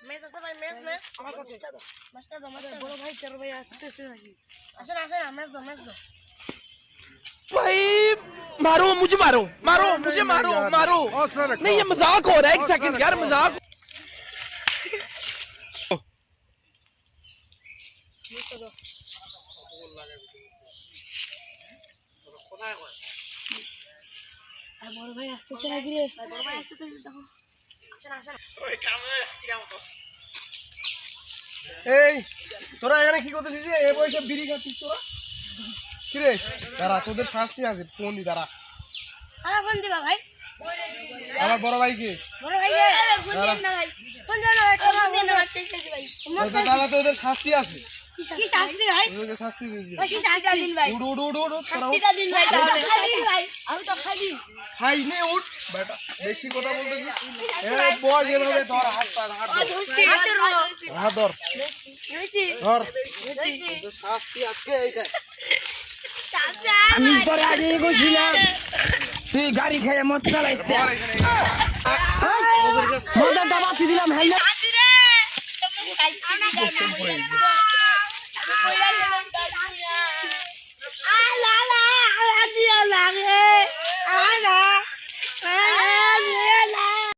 মেজ আছে ভাই, মেজ আমার কাছে মাছটা দাও, বড় ভাই তেরো ভাই আসতেছে নাকি? আসেন আসেন, মেজ দাও, মেজ দাও भाई। मारो मुझे, मारो मारो मुझे, मारो मारो। नहीं ये मजाक हो रहा है, एक सेकंड यार, मजाक। বড় ভাই আসতেছে নাকি রে? বড় ভাই আসতেছে, দেখো। আসেন আসেন। ওই কামে কিরাম তো। এই তোরা এখানে কি করতেছিস? এই বয়সে বিড়ি খাচ্ছিস তোরা? কি রে? দাঁড়া, তোদের শাস্তি আছে, ফোন দি দাঁড়া। ফোন দিবা ভাই। আমার বড় ভাই কে? বড় ভাই রে, ফোন দেন না ভাই। ফোন দেন না ভাই, ফোন দেন না ভাই। দাদা তোদের শাস্তি আছে। কি শাস্তি ভাই? তোদের শাস্তি দিয়েছি। ওই শাস্তিটা দিন ভাই। উঠ উঠ উঠ উঠ উঠ, তোরা উঠ। শাস্তিটা দিন ভাই, খালি ভাই। আমি তো খালি। খাই নে, উঠ বেটা, বেশি কথা বলতেছিস। এই বল, যেভাবে ধর, হাত ধর, হাত ধর, হাত ধর, ধর। তোদের শাস্তি আজকে এইটাই। আমি তোর আগে কইছিলাম তুই গাড়ি খেয়ে মদ চালাইছিস। ধর এখানে। মদের দাবাতি দিলাম, হেলমেট। আমি